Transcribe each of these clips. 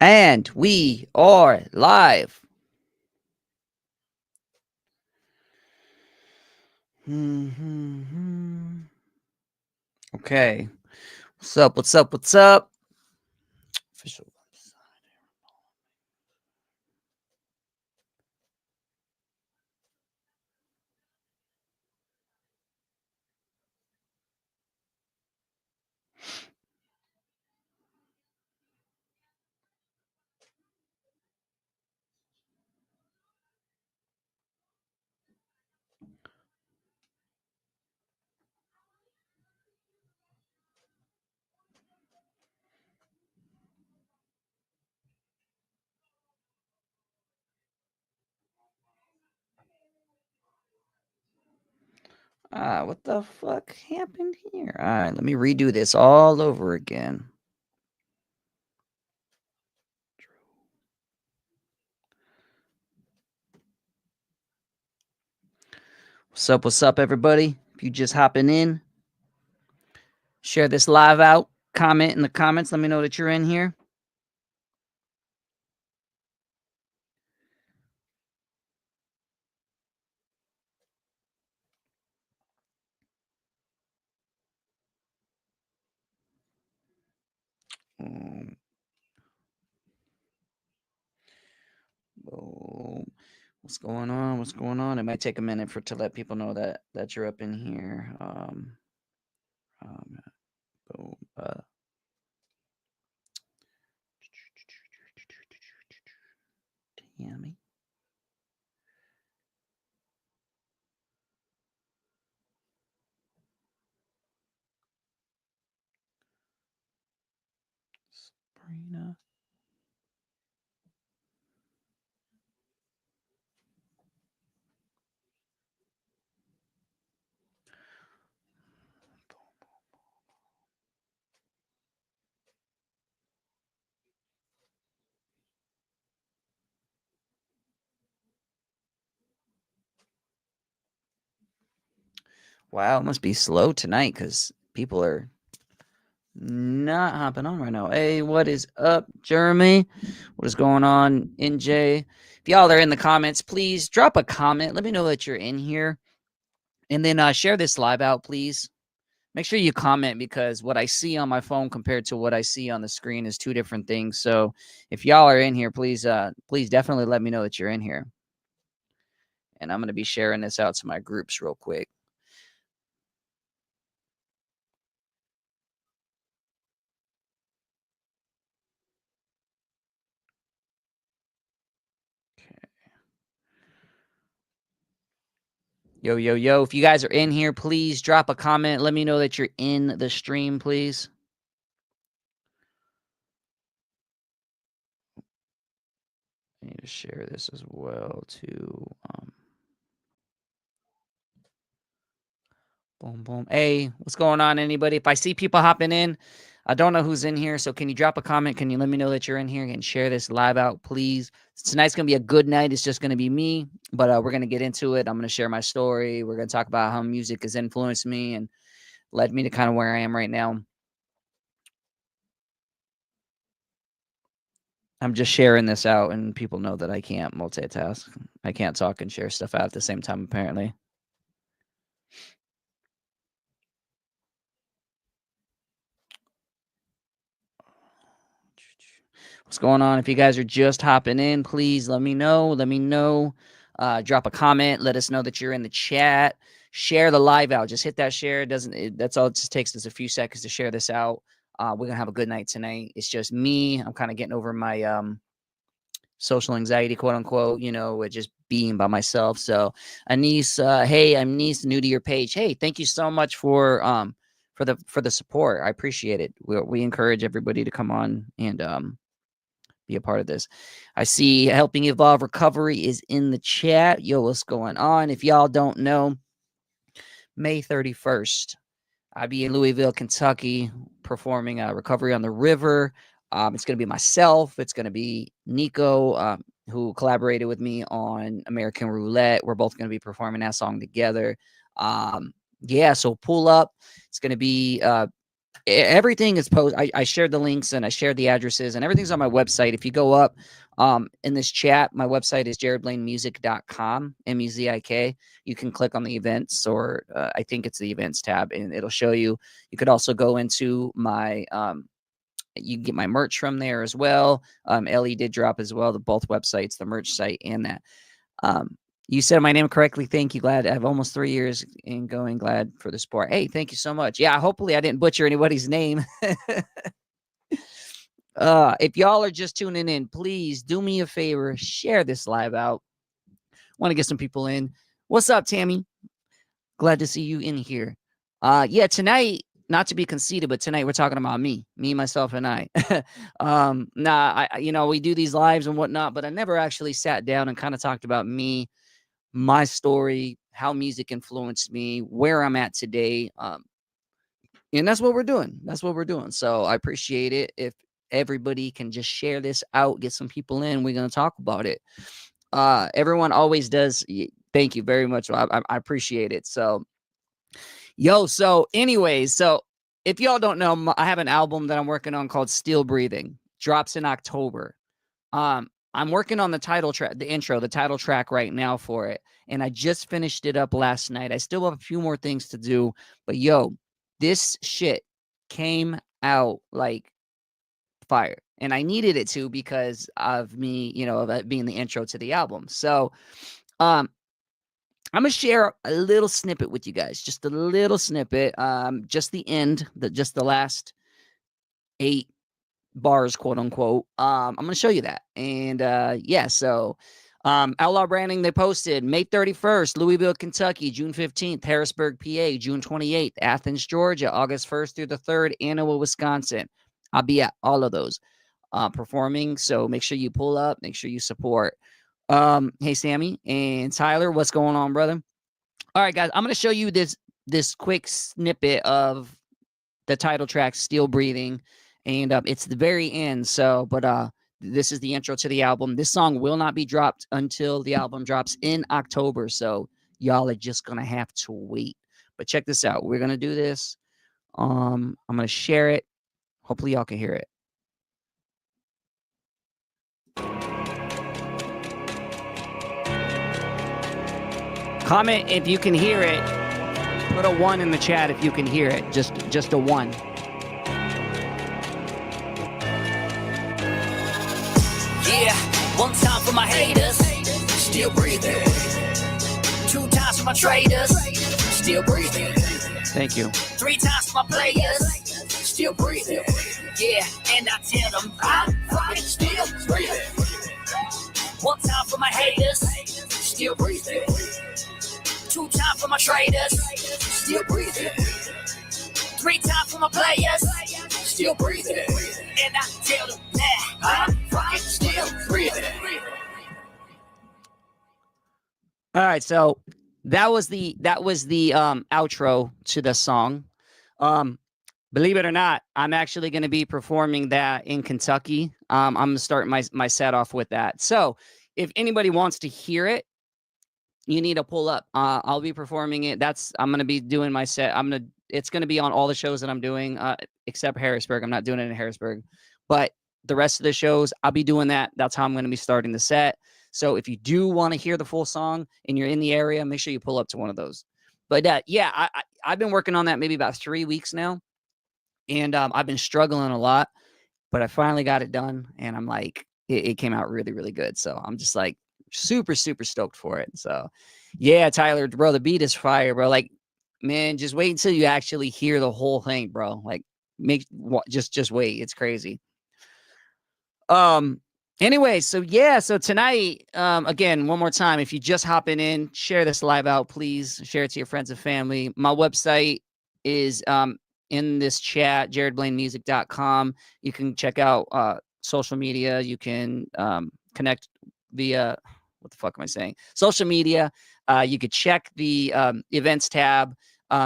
And we are live. Okay. What's up? What's up? What's up? Official website. What the fuck happened here? All right, let me redo this all over again. What's up, everybody? If you just hopping in, share this live out, comment in the comments. Let me know that you're in here. Boom. Boom. What's going on? What's going on? It might take a minute to let people know that you're up in here. Boom. Tammy. Sabrina. Wow, it must be slow tonight because people are not hopping on right now. Hey, what is up, Jeremy? What is going on, NJ? If y'all are in the comments, please drop a comment. Let me know that you're in here. And then share this live out, please. Make sure you comment because what I see on my phone compared to what I see on the screen is two different things. So if y'all are in here, please definitely let me know that you're in here. And I'm going to be sharing this out to my groups real quick. Yo, yo, yo. If you guys are in here, please drop a comment. Let me know that you're in the stream, please. I need to share this as well to boom, boom. Hey, what's going on, anybody? If I see people hopping in, I don't know who's in here, so can you drop a comment? Can you let me know that you're in here and share this live out, please? Tonight's going to be a good night. It's just going to be me, but we're going to get into it. I'm going to share my story. We're going to talk about how music has influenced me and led me to kind of where I am right now. I'm just sharing this out, and people know that I can't multitask. I can't talk and share stuff out at the same time, apparently. What's going on? If you guys are just hopping in, please let me know. Let me know. Drop a comment. Let us know that you're in the chat. Share the live out. Just hit that share. That's all it just takes us a few seconds to share this out. We're gonna have a good night tonight. It's just me. I'm kind of getting over my social anxiety, quote unquote, with just being by myself. So Anise, hey, I'm Anise, new to your page. Hey, thank you so much for the support. I appreciate it. We encourage everybody to come on and be a part of this. I see Helping Evolve Recovery is in the chat. Yo, what's going on? If y'all don't know, May 31st, I'll be in Louisville, Kentucky, performing Recovery on the River. It's going to be myself. It's going to be Nico, who collaborated with me on American Roulette. We're both going to be performing that song together. Yeah, so pull up. It's going to be everything is posted. I shared the links and I shared the addresses and everything's on my website. If you go up in this chat, my website is jaredblainemusic.com, M-U-Z-I-K. You can click on the events, or I think it's the events tab, and it'll show you. You could also go into my you can get my merch from there as well. Ellie did drop as well, the both websites, the merch site and that. You said my name correctly. Thank you. Glad I have almost 3 years in going. Glad for the support. Hey, thank you so much. Yeah, hopefully I didn't butcher anybody's name. If y'all are just tuning in, please do me a favor. Share this live out. Want to get some people in. What's up, Tammy? Glad to see you in here. Yeah, tonight, not to be conceited, but tonight we're talking about me, myself, and I. We do these lives and whatnot, but I never actually sat down and kind of talked about me, my story, how music influenced me, where I'm at today. And that's what we're doing. So I appreciate it. If everybody can just share this out, get some people in, we're going to talk about it. Everyone always does. Thank you very much. I appreciate it. So, anyways, if y'all don't know, I have an album that I'm working on called Still Breathing. Drops in October. I'm working on the title track, the title track right now for it. And I just finished it up last night. I still have a few more things to do, but this shit came out like fire. And I needed it to because of me, of it being the intro to the album. So, I'm going to share a little snippet with you guys, just a little snippet, just the end, just the last 8 bars, quote unquote. I'm going to show you that. And Outlaw Branding, they posted May 31st, Louisville, Kentucky, June 15th, Harrisburg, PA, June 28th, Athens, Georgia, August 1st through the 3rd, Annawa, Wisconsin. I'll be at all of those performing. So make sure you pull up, make sure you support. Hey, Sammy and Tyler, what's going on, brother? All right, guys, I'm going to show you this quick snippet of the title track, Still Breathing. And it's the very end. So, but this is the intro to the album. This song will not be dropped until the album drops in October. So y'all are just going to have to wait. But check this out. We're going to do this. I'm going to share it. Hopefully y'all can hear it. Comment if you can hear it. Put a 1 in the chat if you can hear it. Just a 1. Yeah, 1 time for my haters, still breathing. 2 times for my traders, still breathing. Thank you. 3 times for my players, still breathing. Yeah, and I tell them I'm fucking still breathing. 1 time for my haters, still breathing. 2 times for my traders, still breathing. 3 times for my players, still breathing. And I tell them that I'm fucking still breathing. All right, so that was the outro to the song. Believe it or not, I'm actually going to be performing that in Kentucky. I'm going to start my set off with that. So if anybody wants to hear it, you need to pull up. I'll be performing it. I'm going to be doing my set. It's going to be on all the shows that I'm doing, except Harrisburg. I'm not doing it in Harrisburg, but the rest of the shows, I'll be doing that. That's how I'm going to be starting the set. So if you do want to hear the full song and you're in the area, make sure you pull up to one of those. But I've been working on that maybe about 3 weeks now. And I've been struggling a lot, but I finally got it done. And I'm like, it came out really, really good. So I'm just like super, super stoked for it. So yeah, Tyler, bro, the beat is fire, bro. Like, man, just wait until you actually hear the whole thing, bro. Like, just wait. It's crazy. Anyway, so tonight, again, one more time, if you just hopping in, share this live out, please. Share it to your friends and family. My website is in this chat, jaredblainemusic.com. You can check out social media. You can connect via, what the fuck am I saying? Social media. You could check the events tab.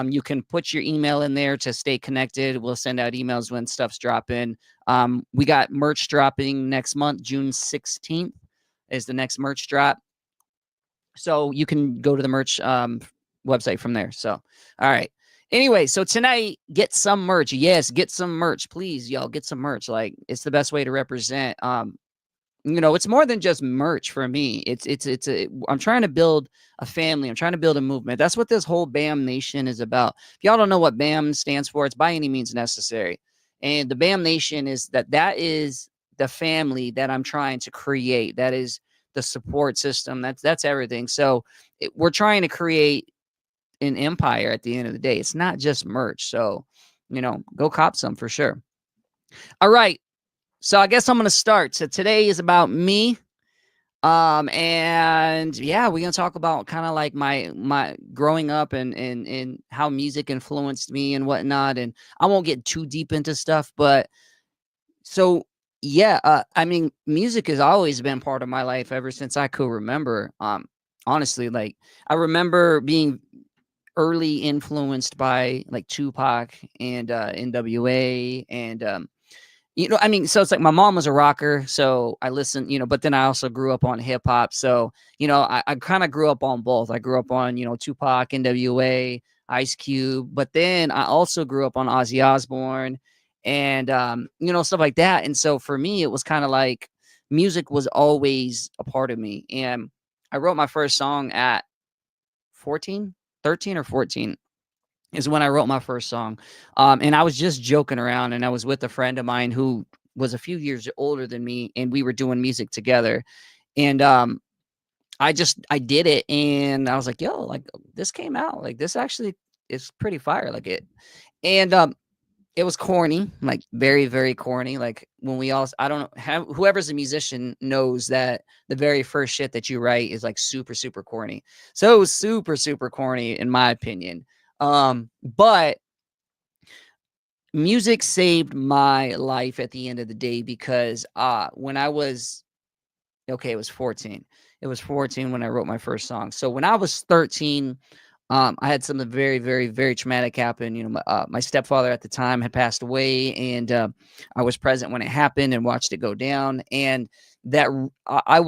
You can put your email in there to stay connected. We'll send out emails when stuff's dropping. We got merch dropping next month. June 16th is the next merch drop. So you can go to the merch website from there. So, all right. Anyway, so tonight, get some merch. Yes, get some merch, please, y'all. Get some merch. Like, it's the best way to represent. It's more than just merch for me. I'm trying to build a family. I'm trying to build a movement. That's what this whole BAM Nation is about. If y'all don't know what BAM stands for, it's by any means necessary. And the BAM Nation that is the family that I'm trying to create. That is the support system. That's everything. So we're trying to create an empire at the end of the day. It's not just merch. So, go cop some for sure. All right. So I guess I'm gonna start. So today is about me. And yeah, we're gonna talk about kind of like my growing up and how music influenced me and whatnot. And I won't get too deep into stuff, but so yeah, I mean, music has always been part of my life ever since I could remember. Honestly, like I remember being early influenced by like Tupac and NWA and I mean, so it's like my mom was a rocker, so I listened, but then I also grew up on hip hop. So, I kind of grew up on both. I grew up on, Tupac, NWA, Ice Cube, but then I also grew up on Ozzy Osbourne and, stuff like that. And so for me, it was kind of like music was always a part of me. And I wrote my first song at 14, 13 or 14 is when I wrote my first song. And I was just joking around and I was with a friend of mine who was a few years older than me and we were doing music together. And I did it and I was like, yo, like this came out. Like this actually is pretty fire. Like it. And it was corny, like very, very corny. Like when I don't know, whoever's a musician knows that the very first shit that you write is like super, super corny. So it was super, super corny in my opinion. But music saved my life at the end of the day because when I was it was 14. It was 14 when I wrote my first song. So when I was 13, I had something very, very, very traumatic happen. My stepfather at the time had passed away, and I was present when it happened and watched it go down. And I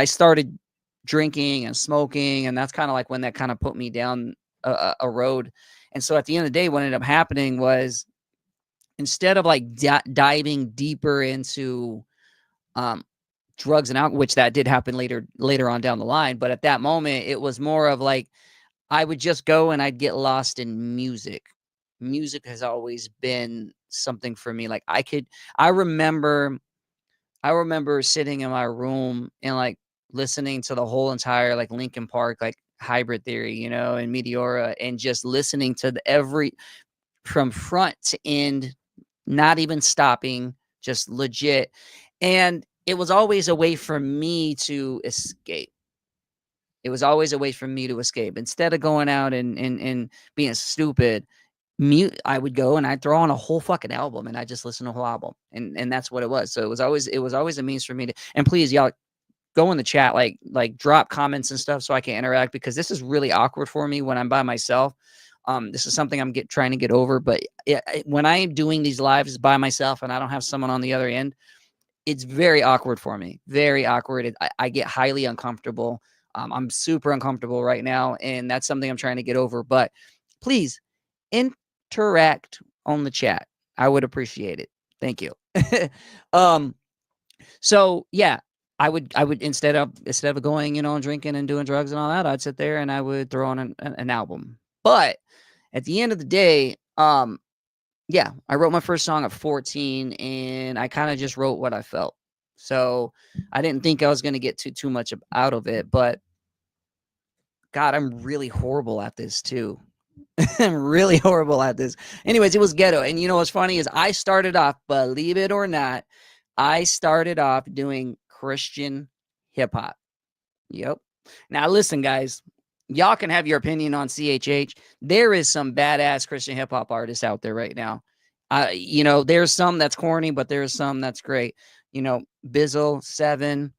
started drinking and smoking, and that's kind of like when that kind of put me down a road. And so at the end of the day, what ended up happening was instead of like diving deeper into drugs and alcohol, which that did happen later on down the line. But at that moment, it was more of like I would just go and I'd get lost in music. Music has always been something for me. Like I remember sitting in my room and like listening to the whole entire like Linkin Park, like Hybrid Theory, and Meteora, and just listening to from front to end, not even stopping, just legit. And it was always a way for me to escape. It was always a way for me to escape. Instead of going out and being stupid, I would go and I'd throw on a whole fucking album and I just listen to a whole album. And that's what it was. So it was always a means for me to, and please y'all go in the chat, like drop comments and stuff so I can interact because this is really awkward for me when I'm by myself. This is something I'm trying to get over, but when I am doing these lives by myself and I don't have someone on the other end, it's very awkward for me. Very awkward. I get highly uncomfortable. I'm super uncomfortable right now, and that's something I'm trying to get over. But please interact on the chat. I would appreciate it. Thank you. So yeah, I would instead of going, and drinking and doing drugs and all that, I'd sit there and I would throw on an album. But at the end of the day, yeah, I wrote my first song at 14 and I kind of just wrote what I felt. So I didn't think I was going to get too much out of it, but God, I'm really horrible at this too. I'm really horrible at this. Anyways, it was ghetto. And what's funny is I started off, believe it or not, I started off doing Christian hip hop. Yep. Now listen, guys, y'all can have your opinion on CHH. There is some badass Christian hip hop artists out there right now. There's some that's corny, but there's some that's great. Bizzle, Seven,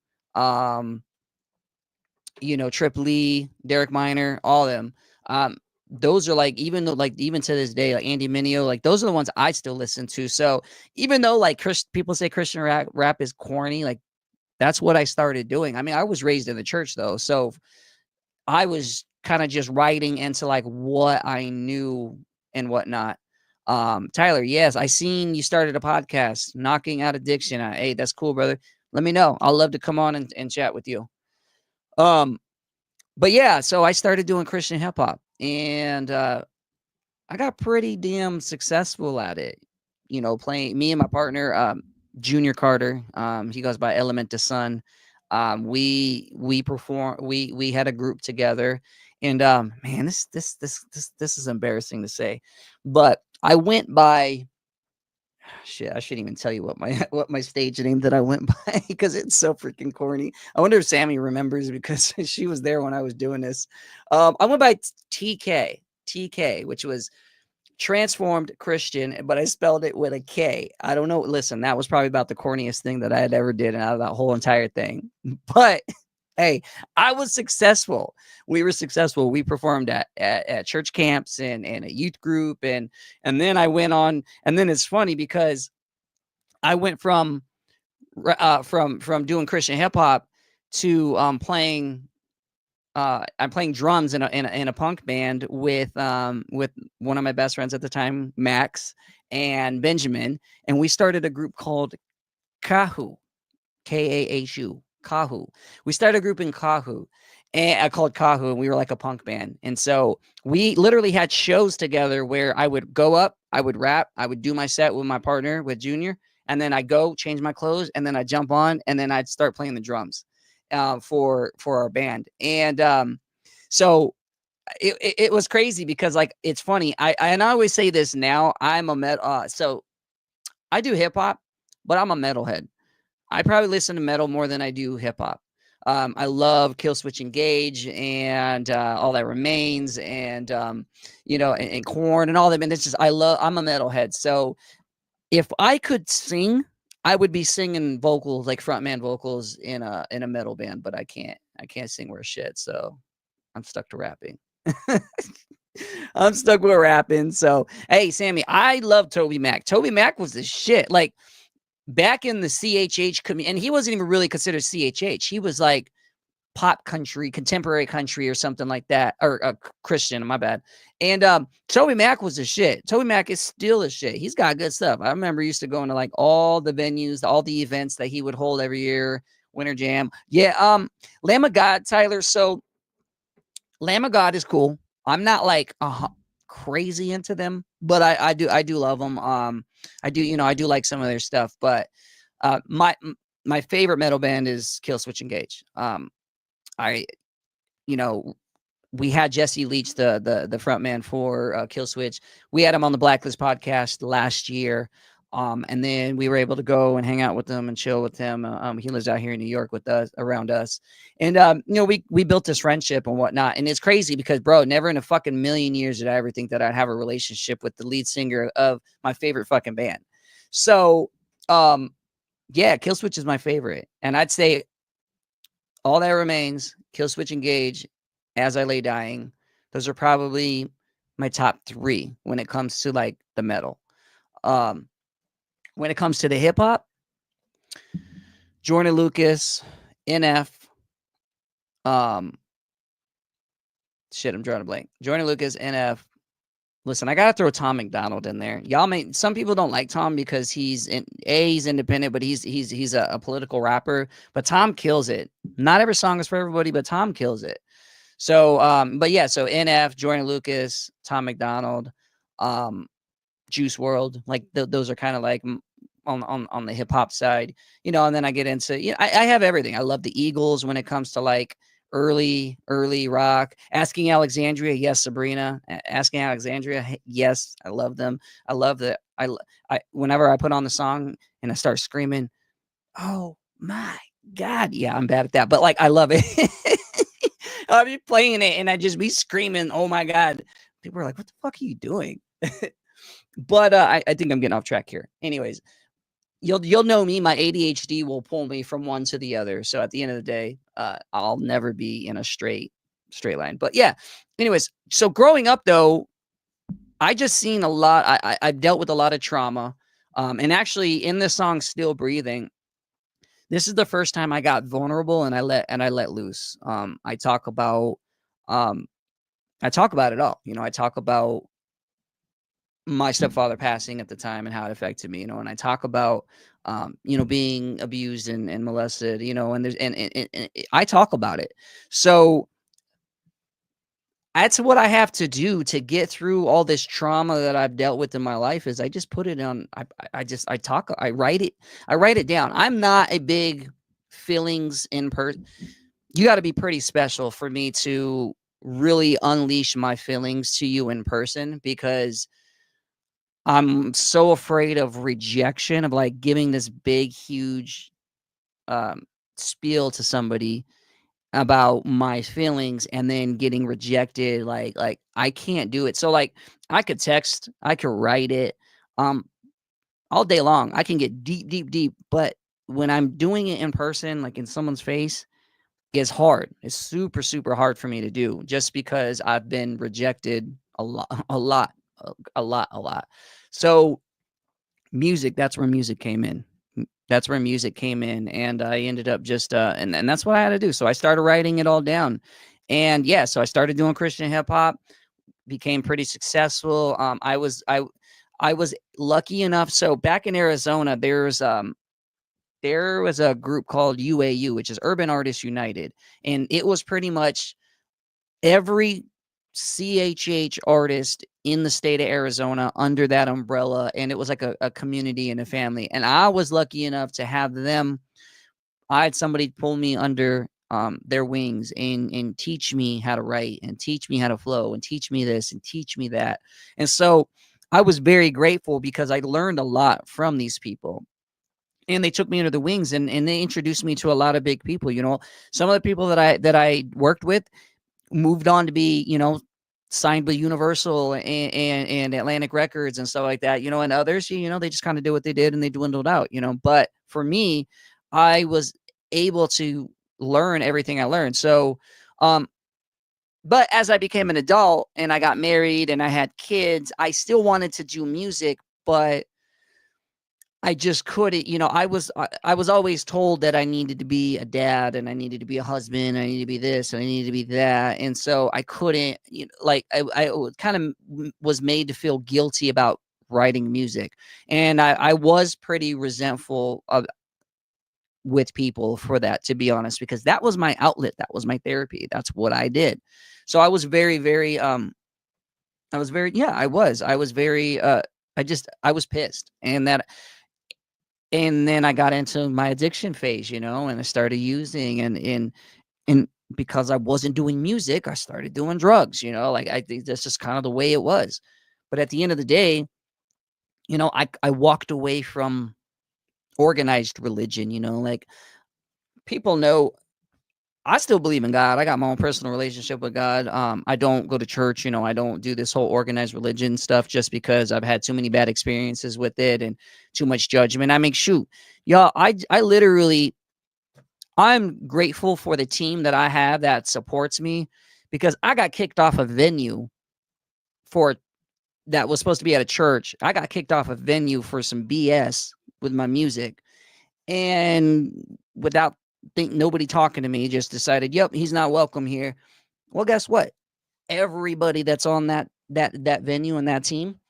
Trip Lee, Derek Minor, all of them. Those are like, even to this day, like Andy Mineo, like those are the ones I still listen to. So even though like people say Christian rap is corny, like that's what I started doing. I mean, I was raised in the church though. So I was kind of just writing into like what I knew and whatnot. Tyler, yes, I seen you started a podcast, Knocking Out Addiction. Hey, that's cool, brother. Let me know. I'll love to come on and chat with you. But yeah, so I started doing Christian hip hop, and I got pretty damn successful at it. You know, playing me and my partner, Junior Carter. He goes by Element to Sun. We perform. We had a group together, and man, this is embarrassing to say, but I went by. Shit, I shouldn't even tell you what my what my stage name that I went by because it's so freaking corny. I wonder if Sammy remembers because she was there when I was doing this. I went by TK, which was Transformed Christian, but I spelled it with a K. I don't know. Listen, that was probably about the corniest thing that I had ever did out of that whole entire thing. But hey, I was successful. We were successful. We performed at church camps and a youth group, and then I went on. And then it's funny because I went from doing Christian hip hop to playing. I'm playing drums in a punk band with one of my best friends at the time, Max and Benjamin, and we started a group called Kahu, Kahu. Kahu. We started a group in Kahu, and called Kahu, and we were like a punk band. And so we literally had shows together where I would go up, I would rap, I would do my set with my partner, with Junior, and then I go change my clothes, and then I jump on, and then I'd start playing the drums for our band. And so it was crazy because like it's funny. And I always say this now. I'm a metal. So I do hip hop, but I'm a metalhead. I probably listen to metal more than I do hip hop. I love Killswitch Engage and All That Remains, and you know, and Korn and all that. And it's just I'm a metalhead. So if I could sing, I would be singing vocals, like frontman vocals in a metal band, but I can't. I can't sing worth shit. So I'm stuck to rapping. I'm stuck with rapping. So hey, Sammy, I love Toby Mac. Toby Mac was the shit. Like back in the CHH community, and he wasn't even really considered CHH. He was like pop country, contemporary country, or something like that, or Christian. My bad. And Toby Mac was the shit. Toby Mac is still a shit. He's got good stuff. I remember used to going to like all the venues, all the events that he would hold every year. Winter Jam, yeah. Lamb of God, Tyler. So Lamb of God is cool. I'm not like crazy into them, but I do love them. I do like some of their stuff, but my favorite metal band is Killswitch Engage. We had Jesse Leach, the front man for Killswitch. We had him on the Blacklist podcast last year. And then we were able to go and hang out with him and chill with him. He lives out here in New York with us, around us. And, we built this friendship and whatnot. And it's crazy because, bro, never in a fucking million years did I ever think that I'd have a relationship with the lead singer of my favorite fucking band. So, yeah, Killswitch is my favorite. And I'd say All That Remains, Killswitch Engage, As I Lay Dying. Those are probably my top 3 when it comes to like the metal. When it comes to the hip hop, Joyner Lucas, NF, shit, I'm drawing a blank. Joyner Lucas, NF. Listen, I gotta throw Tom McDonald in there. Some people don't like Tom because he's independent, but he's a political rapper. But Tom kills it. Not every song is for everybody, but Tom kills it. So, but yeah, so NF, Joyner Lucas, Tom McDonald, Juice WRLD, like those are kind of like on the hip hop side, and then I get into, I have everything. I love the Eagles when it comes to like early rock. Asking Alexandria, yes. Sabrina, Asking Alexandria, yes. I love them. I love that. I whenever I put on the song and I start screaming, oh my God, yeah, I'm bad at that, but like I love it. I'll be playing it and I just be screaming, oh my God. People are like, what the fuck are you doing? But I think I'm getting off track here. Anyways, you'll know me. My ADHD will pull me from one to the other. So at the end of the day, I'll never be in a straight line. But yeah, anyways, so growing up though, I just seen a lot. I've dealt with a lot of trauma. And actually in this song, Still Breathing, this is the first time I got vulnerable and I let loose. I talk about I talk about it all. I talk about my stepfather passing at the time and how it affected me, and I talk about, being abused and molested, and there's and I talk about it. So that's what I have to do to get through all this trauma that I've dealt with in my life is I just put it on. I talk, I write it down. I'm not a big feelings in person. You got to be pretty special for me to really unleash my feelings to you in person, because I'm so afraid of rejection, of like giving this big, huge spiel to somebody about my feelings and then getting rejected. Like I can't do it. So like I could text, I could write it um all day long. I can get deep, deep, deep. But when I'm doing it in person, like in someone's face, it's hard. It's super, super hard for me to do just because I've been rejected a lot, a lot, a lot. So music, that's where music came in. That's where music came in, and I ended up just and that's what I had to do. So I started writing it all down. And yeah, so I started doing Christian hip hop, became pretty successful. I was lucky enough. So back in Arizona, there was a group called UAU, which is Urban Artists United, and it was pretty much every CHH artist in the state of Arizona under that umbrella. And it was like a community and a family. And I was lucky enough to have them. I had somebody pull me under their wings and teach me how to write and teach me how to flow and teach me this and teach me that. And so I was very grateful because I learned a lot from these people. And they took me under the wings and they introduced me to a lot of big people. Some of the people that I worked with moved on to be, signed with Universal and Atlantic Records and stuff like that, and others, they just kind of did what they did and they dwindled out, but for me, I was able to learn everything I learned. So, but as I became an adult and I got married and I had kids, I still wanted to do music, but I just couldn't, I was always told that I needed to be a dad and I needed to be a husband, I needed to be this and I needed to be that. And so I couldn't, like I kind of was made to feel guilty about writing music. And I was pretty resentful with people for that, to be honest, because that was my outlet. That was my therapy. That's what I did. So I was very, very, I was very, I was pissed. And then I got into my addiction phase, and I started using and because I wasn't doing music, I started doing drugs, like I think that's just kind of the way it was. But at the end of the day, I walked away from organized religion, like people know I still believe in God. I got my own personal relationship with God. I don't go to church, I don't do this whole organized religion stuff just because I've had too many bad experiences with it and too much judgment. I mean, shoot, y'all, I literally, I'm grateful for the team that I have that supports me, because I got kicked off a venue for that was supposed to be at a church. I got kicked off a venue for some BS with my music, and without nobody talking to me, just decided, yep, he's not welcome here. Well, guess what? Everybody that's on that venue and that team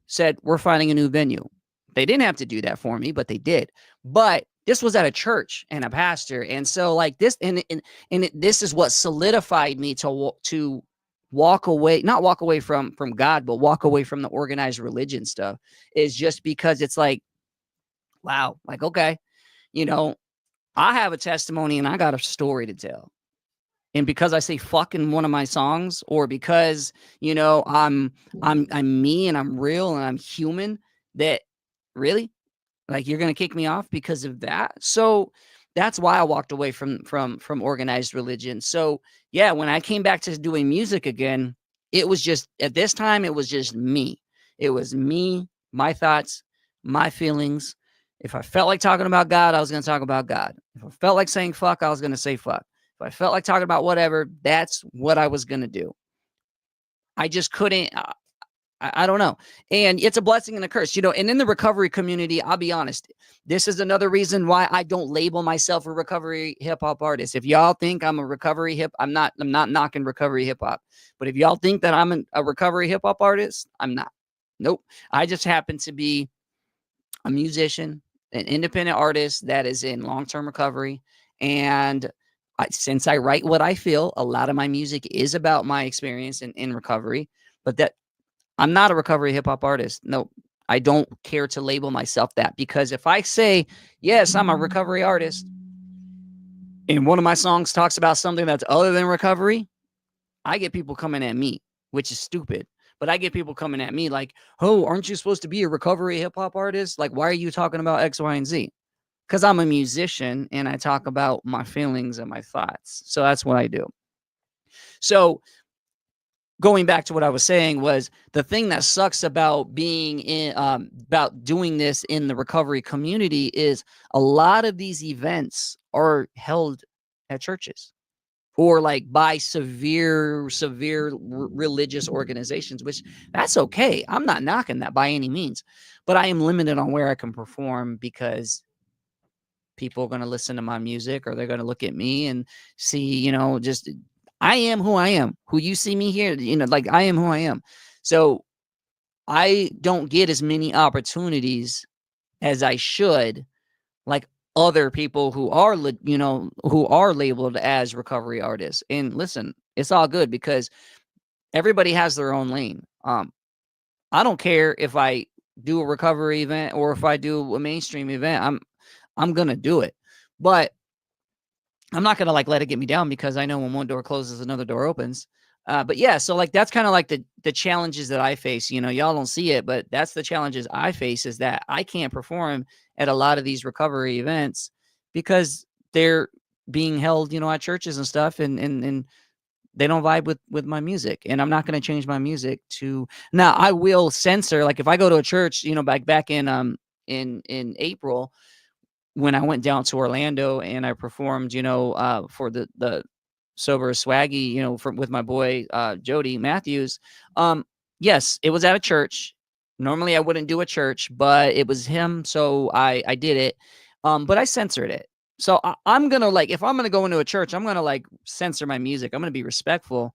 said, we're finding a new venue. They didn't have to do that for me, but they did. But this was at a church and a pastor. And so like this, this is what solidified me to walk away, not walk away from God, but walk away from the organized religion stuff, is just because it's like, wow, like, okay, I have a testimony and I got a story to tell. And because I say fuck in one of my songs, or because, I'm me and I'm real and I'm human, that really, like, you're going to kick me off because of that. So that's why I walked away from organized religion. So yeah, when I came back to doing music again, it was just, at this time, it was just me. It was me, my thoughts, my feelings. If I felt like talking about God, I was going to talk about God. If I felt like saying fuck, I was going to say fuck. If I felt like talking about whatever, that's what I was going to do. I just couldn't. I don't know. And it's a blessing and a curse, you know. And in the recovery community, I'll be honest, this is another reason why I don't label myself a recovery hip hop artist. If y'all think I'm a recovery I'm not knocking recovery hip hop. But if y'all think that I'm a recovery hip hop artist, I'm not. Nope. I just happen to be a musician, an independent artist that is in long-term recovery. And since I write what I feel, a lot of my music is about my experience in recovery. But that I'm not a recovery hip hop artist. No, I don't care to label myself that, because if I say, yes, I'm a recovery artist, and one of my songs talks about something that's other than recovery, I get people coming at me, which is stupid. But I get people coming at me like, oh, aren't you supposed to be a recovery hip hop artist? Like, why are you talking about X, Y, and Z? Because I'm a musician and I talk about my feelings and my thoughts. So that's what I do. So going back to what I was saying was, the thing that sucks about being in, about doing this in the recovery community is a lot of these events are held at churches or like by severe religious organizations, which that's okay. I'm not knocking that by any means, but I am limited on where I can perform because people are going to listen to my music, or they're going to look at me and see, you know, just I am who I am. Who you see me here, you know, like I am who I am. So I don't get as many opportunities as I should, like other people who are, you know, who are labeled as recovery artists. And listen, it's all good because everybody has their own lane. I don't care if I do a recovery event or if I do a mainstream event. I'm gonna do it, but I'm not gonna like let it get me down, because I know when one door closes, another door opens. But yeah, so like that's kind of like the challenges that I face. You know, y'all don't see it, but that's the challenges I face, is that I can't perform at a lot of these recovery events because they're being held, you know, at churches and stuff, and they don't vibe with my music. And I'm not going to change my music to now. I will censor, like if I go to a church, you know, back in April, when I went down to Orlando and I performed, you know, for the Sober Swaggy, you know, with my boy Jody Matthews. Yes, it was at a church. Normally I wouldn't do a church, but it was him, so I did it. But I censored it. So I'm gonna, like, if I'm gonna go into a church, I'm gonna like censor my music. I'm gonna be respectful,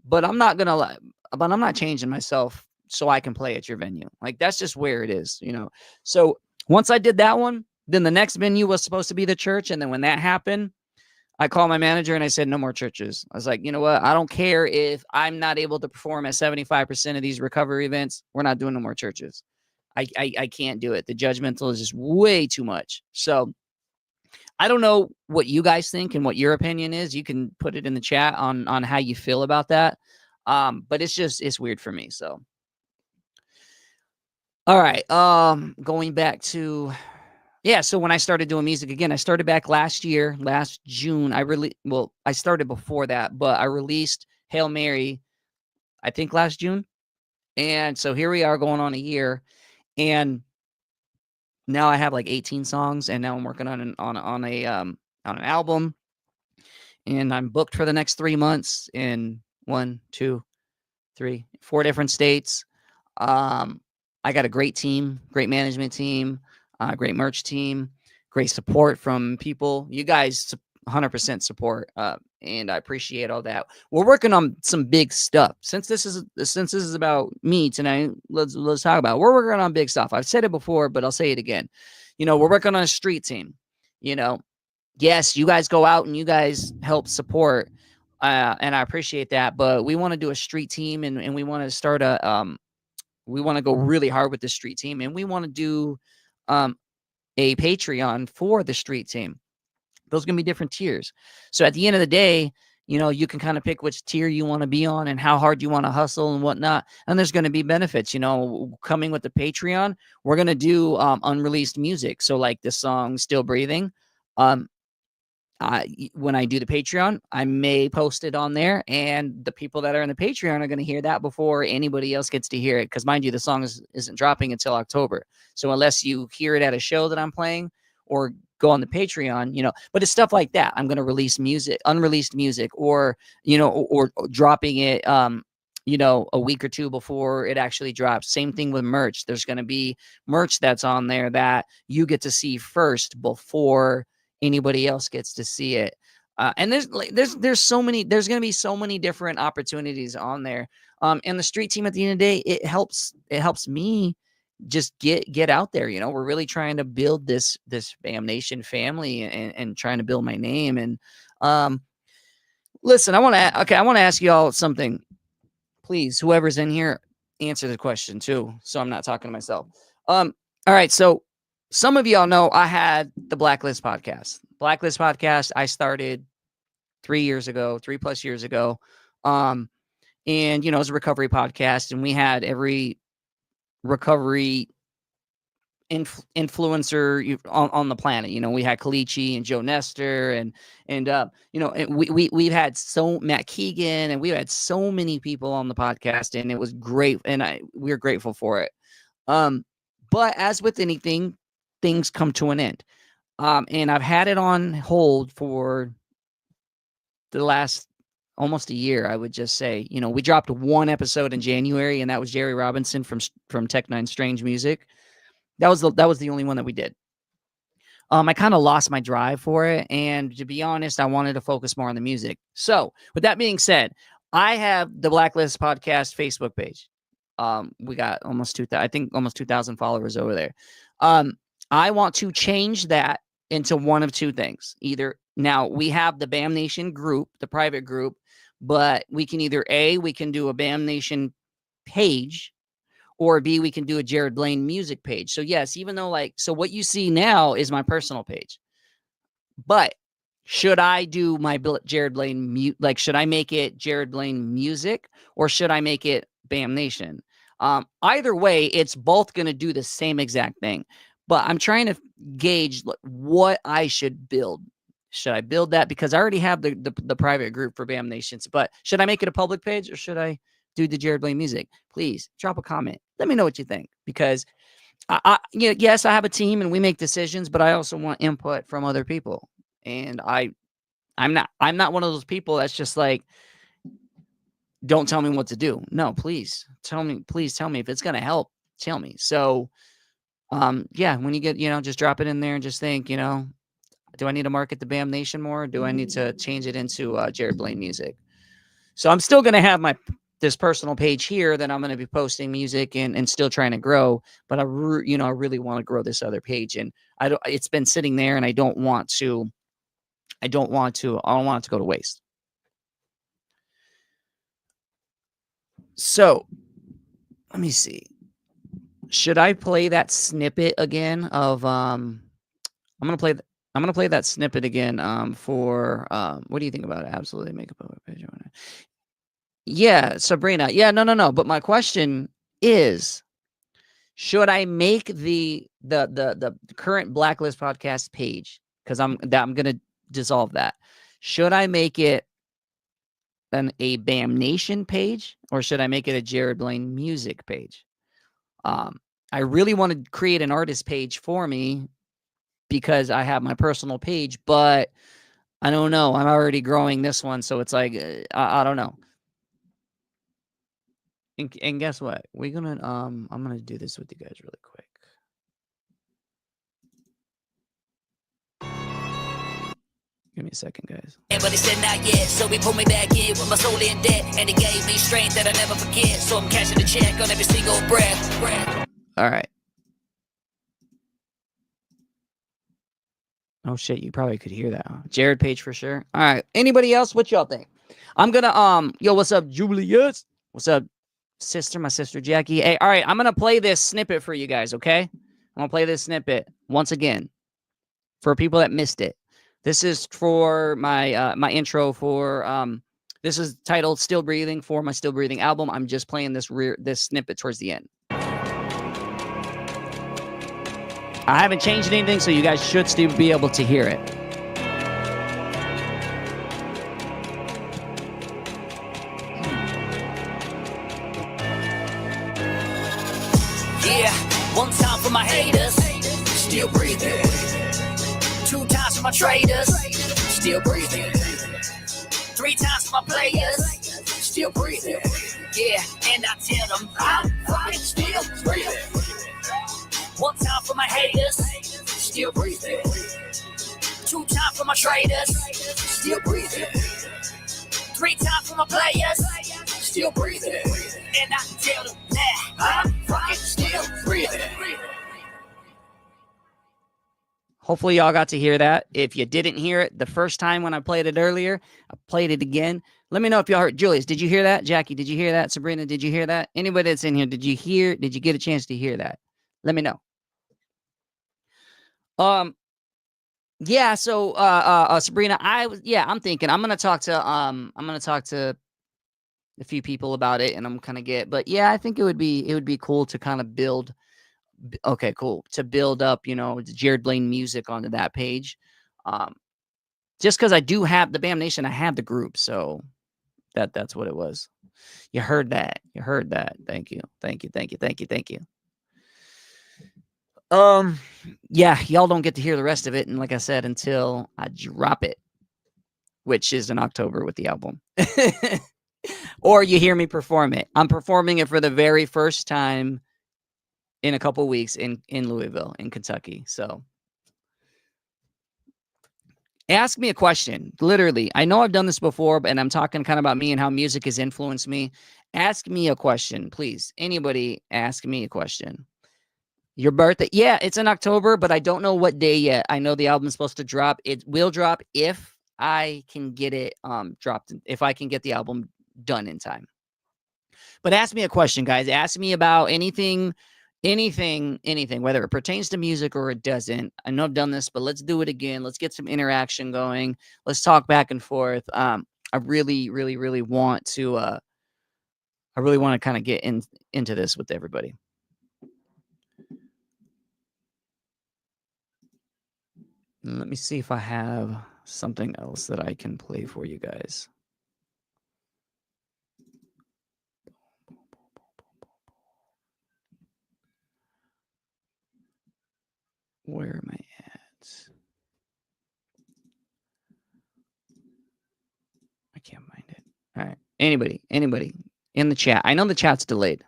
but I'm not gonna like, but I'm not changing myself so I can play at your venue. Like that's just where it is, you know. So once I did that one, then the next venue was supposed to be the church, and then when that happened, I called my manager and I said, no more churches. I was like, you know what? I don't care if I'm not able to perform at 75% of these recovery events. We're not doing no more churches. I can't do it. The judgmental is just way too much. So I don't know what you guys think and what your opinion is. You can put it in the chat on how you feel about that. But it's weird for me. So, all right. Going back to, yeah, so when I started doing music again, I started back last June. I started before that, but I released Hail Mary, I think last June. And so here we are going on a year. And now I have like 18 songs, and now I'm working on an album, and I'm booked for the next 3 months in 1, 2, 3, 4 different states. I got a great team, great management team, great merch team, great support from people. You guys 100% support, and I appreciate all that. We're working on some big stuff. Since this is about me tonight, let's talk about it. We're working on big stuff. I've said it before, but I'll say it again. You know, we're working on a street team. You know, yes, you guys go out and you guys help support, and I appreciate that. But we want to do a street team, and we want to start we want to go really hard with the street team, and we want to do a Patreon for the street team. Those are going to be different tiers. So at the end of the day, you know, you can kind of pick which tier you want to be on and how hard you want to hustle and whatnot. And there's going to be benefits, you know, coming with the Patreon. We're going to do unreleased music. So like the song Still Breathing. When I do the Patreon, I may post it on there, and the people that are in the Patreon are going to hear that before anybody else gets to hear it. Because mind you, the song isn't dropping until October. So unless you hear it at a show that I'm playing or go on the Patreon, you know, but it's stuff like that. I'm going to release music, unreleased music, or, you know, or dropping it, a week or two before it actually drops. Same thing with merch. There's going to be merch that's on there that you get to see first before anybody else gets to see it. And there's going to be so many different opportunities on there. And the street team, at the end of the day, it helps me just get out there. We're really trying to build this Bam Nation family and trying to build my name. And listen, I want to ask you all something. Please, whoever's in here, answer the question too, so I'm not talking to myself. All right, so some of y'all know I had the Blacklist podcast. Blacklist podcast I started 3+ years ago. And it was a recovery podcast, and we had every recovery influencer on the planet. We had Kalichi and Joe Nestor and we've had Matt Keegan, and we had so many people on the podcast, and it was great, and we're grateful for it. But as with anything, things come to an end. And I've had it on hold for the last almost a year, I would just say. We dropped one episode in January, and that was Jerry Robinson from Tech Nine Strange Music. That was the only one that we did. I kind of lost my drive for it, and to be honest, I wanted to focus more on the music. So, with that being said, I have the Blacklist Podcast Facebook page. We got almost 2,000 followers over there. I want to change that into one of two things. Either now we have the Bam Nation group, the private group, but we can either we can do a Bam Nation page, or B, we can do a Jared Blaine music page. So yes, even though so what you see now is my personal page, but should I do my Jared Blaine should I make it Jared Blaine music, or should I make it Bam Nation? Either way, it's both going to do the same exact thing, but I'm trying to gauge what I should build. Should I build that? Because I already have the private group for Bam Nations, but should I make it a public page, or should I do the Jared Blaine music? Please drop a comment. Let me know what you think, because yes, I have a team and we make decisions, but I also want input from other people. And I'm not one of those people that's just like, don't tell me what to do. No, please tell me if it's going to help, tell me. So, when you get, just drop it in there and just think, do I need to market the Bam Nation more? Or do I need to change it into Jared Blaine music? So I'm still going to have this personal page here that I'm going to be posting music and still trying to grow, but I really want to grow this other page, and it's been sitting there, and I don't want it to go to waste. So let me see. Should I play that snippet again of, I'm going to play that snippet again, for, what do you think about it? Absolutely make a public page on it. Yeah, Sabrina. Yeah, no. But my question is, should I make the current Blacklist podcast page, because I'm going to dissolve that? Should I make it a Bam Nation page, or should I make it a Jared Blaine music page? I really want to create an artist page for me, because I have my personal page, but I don't know. I'm already growing this one, so it's like, I don't know. And guess what? We're gonna I'm gonna do this with you guys really quick. Give me a second, guys. But he said not yet, so he pulled me back in with my soul in debt, and he gave me strength that I never forget. So I'm cashing the check on every single breath. All right. Oh shit, you probably could hear that. Huh? Jared page for sure. All right. Anybody else? What y'all think? I'm gonna yo, what's up, Julius? What's up, my sister Jackie? Hey, all right, I'm gonna play this snippet for you guys, okay? I'm gonna play this snippet once again for people that missed it. This is for my my intro for this is titled Still Breathing, for my Still Breathing album. I'm just playing this snippet towards the end. I haven't changed anything, so you guys should still be able to hear it. Yeah, one time for my haters, still breathing. 2 times for my traders, still breathing. 3 times for my players, still breathing. Yeah, and I tell them I'm fucking still breathing. One time for my haters, still breathing. Two times for my traders, still breathing. Three times for my players, still breathing. And I tell them that I'm fucking still breathing. Hopefully y'all got to hear that. If you didn't hear it the first time when I played it earlier, I played it again. Let me know if y'all heard. Julius, did you hear that? Jackie, did you hear that? Sabrina, did you hear that? Anybody that's in here, did you get a chance to hear that? Let me know. Yeah, so Sabrina, I'm thinking I'm gonna talk to a few people about it, and I'm gonna but yeah, I think it would be cool to kind of build. Okay, cool, to build up, Jared Blaine music onto that page. Just because I do have the Bam Nation, I have the group, so that's what it was. You heard that. Thank you. Yeah, y'all don't get to hear the rest of it, and like I said, until I drop it, which is in October with the album. Or you hear me perform it. I'm performing it for the very first time in a couple weeks in Louisville, in Kentucky. So ask me a question. Literally, I know I've done this before, and I'm talking kind of about me and how music has influenced me. Ask me a question, please. Anybody ask me a question. Your birthday? Yeah, it's in October, but I don't know what day yet. I know the album's supposed to drop. It will drop if I can get it dropped, if I can get the album done in time. But ask me a question, guys. Ask me about anything, whether it pertains to music or it doesn't. I know I've done this, but let's do it again. Let's get some interaction going. Let's talk back and forth. I really, really, really want to kind of get into this with everybody. Let me see if I have something else that I can play for you guys. Where am I at? I can't find it. All right. Anybody in the chat. I know the chat's delayed,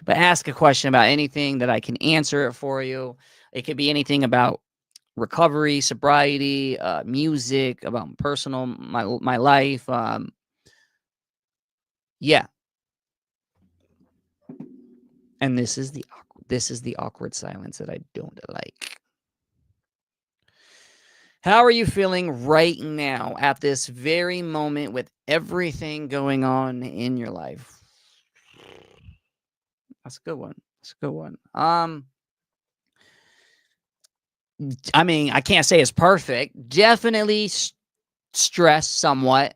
but ask a question about anything that I can answer it for you. It could be anything about recovery, sobriety, music, about my life. Yeah. And this is the awkward silence that I don't like. How are you feeling right now at this very moment with everything going on in your life? That's a good one. I mean, I can't say it's perfect. Definitely stressed somewhat.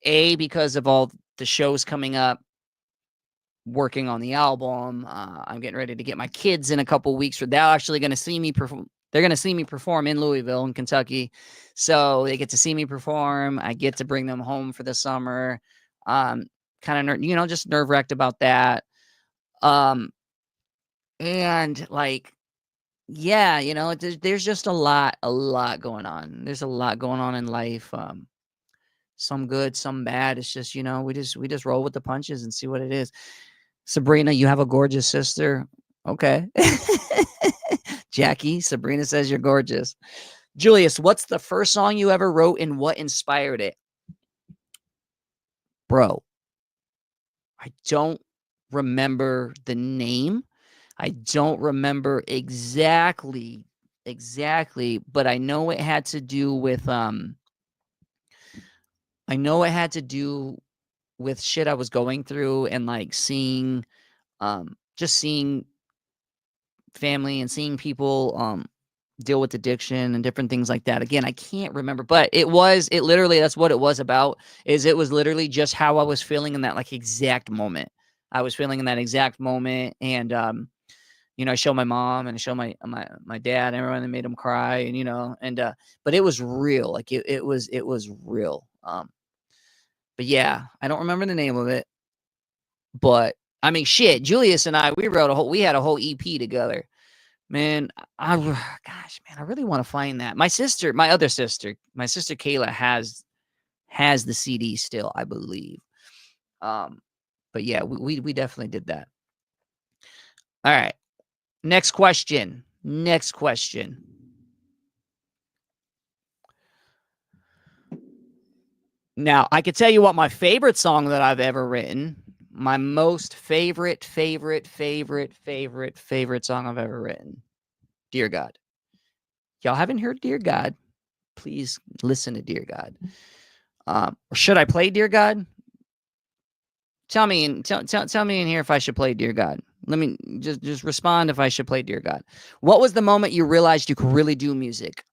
Because of all the shows coming up, working on the album. I'm getting ready to get my kids in a couple weeks. They're actually going to see me perform. They're going to see me perform in Louisville, in Kentucky. So they get to see me perform. I get to bring them home for the summer. Kind of, just nerve-wracked about that. And like, yeah, there's just a lot going on. There's a lot going on in life. Some good, some bad. It's just, we just roll with the punches and see what it is. Sabrina, you have a gorgeous sister. Okay. Jackie, Sabrina says you're gorgeous. Julius, what's the first song you ever wrote and what inspired it? Bro, I don't remember the name. I don't remember exactly, but I know it had to do with shit I was going through and like seeing just seeing family and seeing people deal with addiction and different things like that. Again, I can't remember, but it literally, that's what it was about. It was literally just how I was feeling in that like exact moment. I was feeling in that exact moment. And, I show my mom and I show my dad and everyone, that made them cry and, but it was real. Like it was real. But yeah, I don't remember the name of it, but I mean, shit, Julius and I, we had a whole EP together. Man, I really want to find that. My other sister Kayla has the CD still, I believe. But yeah, we definitely did that. All right. Next question. Next question. Now, I could tell you what my favorite song that I've ever written, my most favorite song I've ever written. Dear God. Y'all haven't heard Dear God? Please listen to Dear God. Should I play Dear God? Tell me in here if I should play Dear God. Let me just respond if I should play Dear God. What was the moment you realized you could really do music?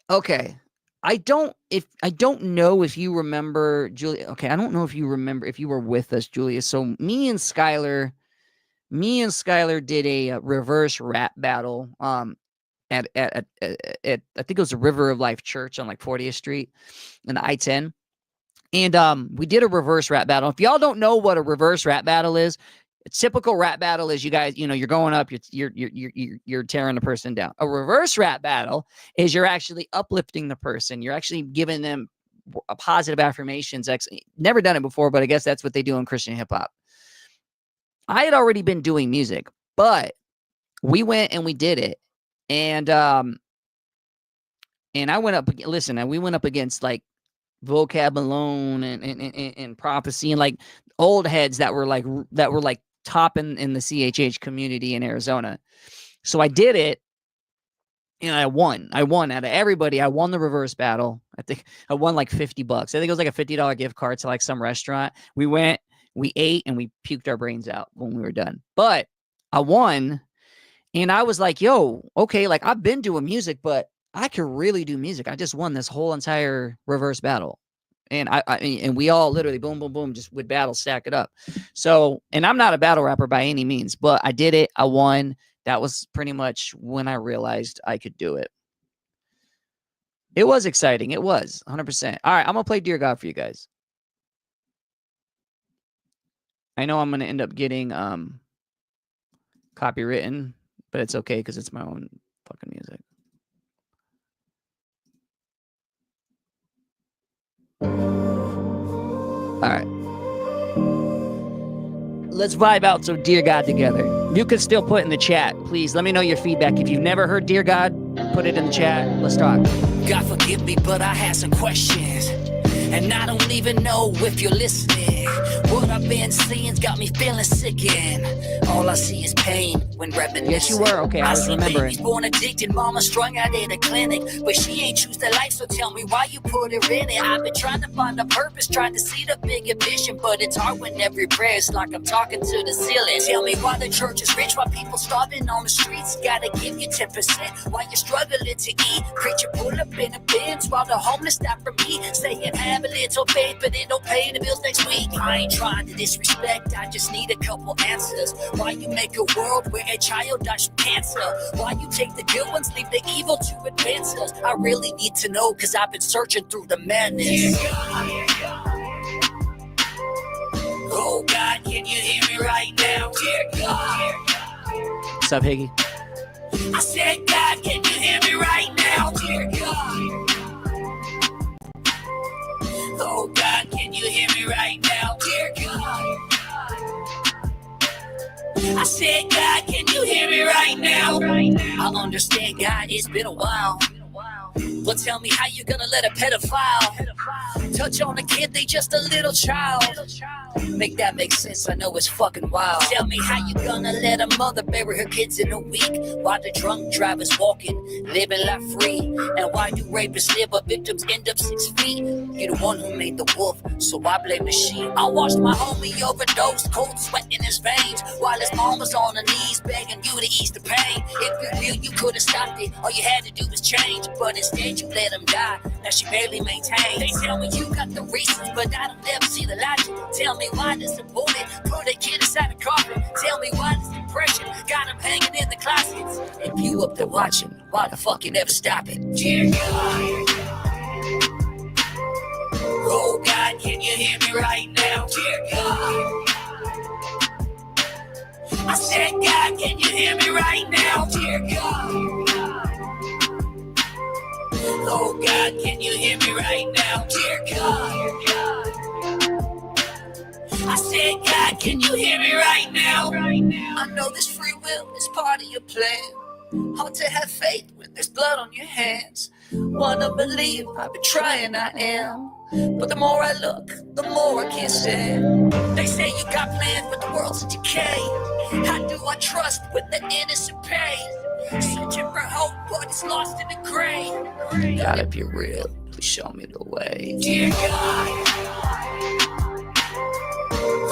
Okay. I don't know if you remember, Julia. Okay, I don't know if you remember if you were with us, Julia. So me and Skylar did a reverse rap battle. At I think it was the River of Life Church on like 40th Street in the I-10. And we did a reverse rap battle. If y'all don't know what a reverse rap battle is, a typical rap battle is you guys, you're going up, you're tearing the person down. A reverse rap battle is you're actually uplifting the person. You're actually giving them a positive affirmations. Never done it before, but I guess that's what they do in Christian hip hop. I had already been doing music, but we went and we did it. And I went up, listen, and we went up against like Vocab Alone and Prophecy and like old heads that were like top in the CHH community in Arizona. So I did it and I won out of everybody. I won the reverse battle. I think I won like $50. I think it was like a $50 gift card to like some restaurant. We went, we ate, and we puked our brains out when we were done. But I won, and I was like, yo, okay, like I've been doing music, but I could really do music. I just won this whole entire reverse battle. And and we all literally boom, boom, boom, just with battle stack it up. So, and I'm not a battle rapper by any means, but I did it. I won. That was pretty much when I realized I could do it. It was exciting. It was 100%. All right, I'm going to play Dear God for you guys. I know I'm going to end up getting copywritten, but it's okay because it's my own fucking music. All right. Let's vibe out to Dear God together. You can still put in the chat. Please let me know your feedback. If you've never heard Dear God, put it in the chat. Let's talk. God forgive me, but I had some questions. And I don't even know if you're listening. What I've been seeing's got me feeling sick and all I see is pain when reminiscing. Yes, you were. Okay, I was remembering. Babies born addicted, mama strung out in a clinic. But she ain't choose their life, so tell me why you put her in it. I've been trying to find a purpose, trying to see the bigger vision. But it's hard when every prayer is like I'm talking to the ceiling. Tell me why the church is rich, why people starving on the streets. Gotta give you 10%, why you're struggling to eat. Preacher pull up in a Benz while the homeless stop from me. Saying have a little faith, but it don't pay the bills next week. I ain't trying to disrespect, I just need a couple answers. Why you make a world where a child dies from cancer? Why you take the good ones, leave the evil to advance us? I really need to know, cause I've been searching through the madness. Oh God, can you hear me right now? Dear God. What's up, Higgy? I said, God, can you hear me right now? Dear God. Oh God, can you hear me right now? Dear God. I said, God, can you hear me right now? I understand, God, it's been a while. But tell me how you gonna let a pedophile touch on a kid, they just a little child. Make that make sense, I know it's fucking wild. Tell me how you gonna let a mother bury her kids in a week while the drunk driver's walking, living life free. And why do rapists live but victims end up 6 feet? You're the one who made the wolf, so I blame the sheep. I watched my homie overdose, cold sweat in his veins, while his mom was on her knees begging you to ease the pain. If you knew you could have stopped it, all you had to do was change. But instead you let him die, now she barely maintains. They tell me you got the reasons, but I don't ever see the logic. Tell me why does a bullet put a kid inside a coffin? Tell me why does depression got him hanging in the closets? If you up there watching, why the fuck you never stop it? Dear God. Oh God, can you hear me right now? Dear God. I said, God, can you hear me right now? Dear God. Oh God, can you hear me right now? Dear God. I said, God, can you hear me right now? I know this free will is part of your plan. Hard to have faith when there's blood on your hands. Wanna believe I've been trying, I am. But the more I look, the more I can't stand. They say you got plans, but the world's in decay. How do I trust with the innocent pain? Searching for hope, but it's lost in the gray. God, if you're real, please show me the way. Dear God.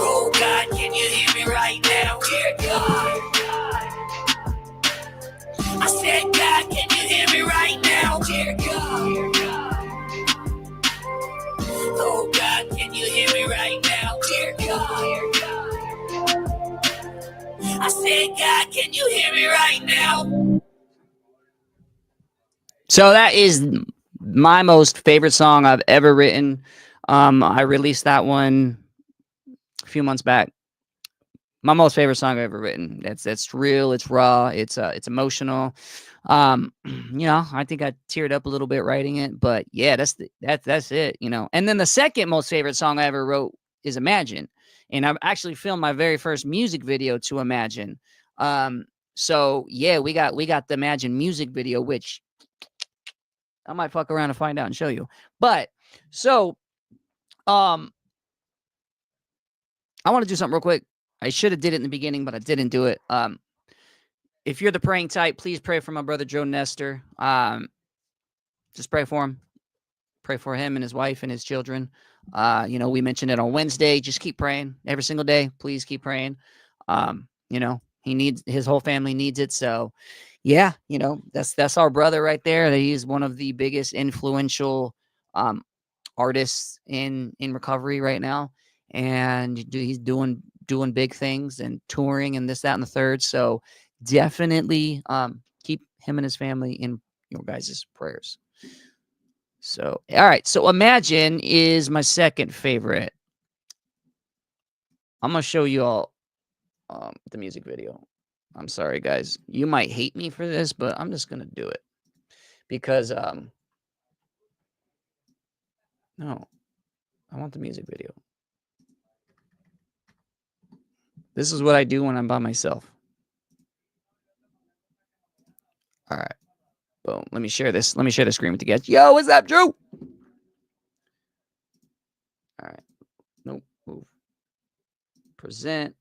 Oh God, can you hear me right now? Dear God. I said, God, can you hear me right now? Dear God. Oh God, can you hear me right now? Dear God. I said, God, can you hear me right now? So that is my most favorite song I've ever written. I released that one a few months back. My most favorite song I've ever written. It's real, it's raw, it's emotional. I think I teared up a little bit writing it, but yeah, that's it, And then the second most favorite song I ever wrote is Imagine. And I've actually filmed my very first music video to Imagine. So yeah, we got the Imagine music video, which I might fuck around and find out and show you. But so I want to do something real quick. I should have did it in the beginning, but I didn't do it. If you're the praying type, please pray for my brother Joe Nestor. Just pray for him. Pray for him and his wife and his children. We mentioned it on Wednesday. Just keep praying every single day. Please keep praying. He needs, his whole family needs it. So yeah, that's our brother right there. He's one of the biggest influential artists in recovery right now. And he's doing big things and touring and this, that, and the third. So definitely keep him and his family in your guys' prayers. So, all right. So Imagine is my second favorite. I'm going to show you all the music video. I'm sorry, guys. You might hate me for this, but I'm just going to do it because, no, I want the music video. This is what I do when I'm by myself. All right. Boom. Let me share this. Let me share the screen with you guys. Yo, what's up, Drew? All right. Nope. Move. Present.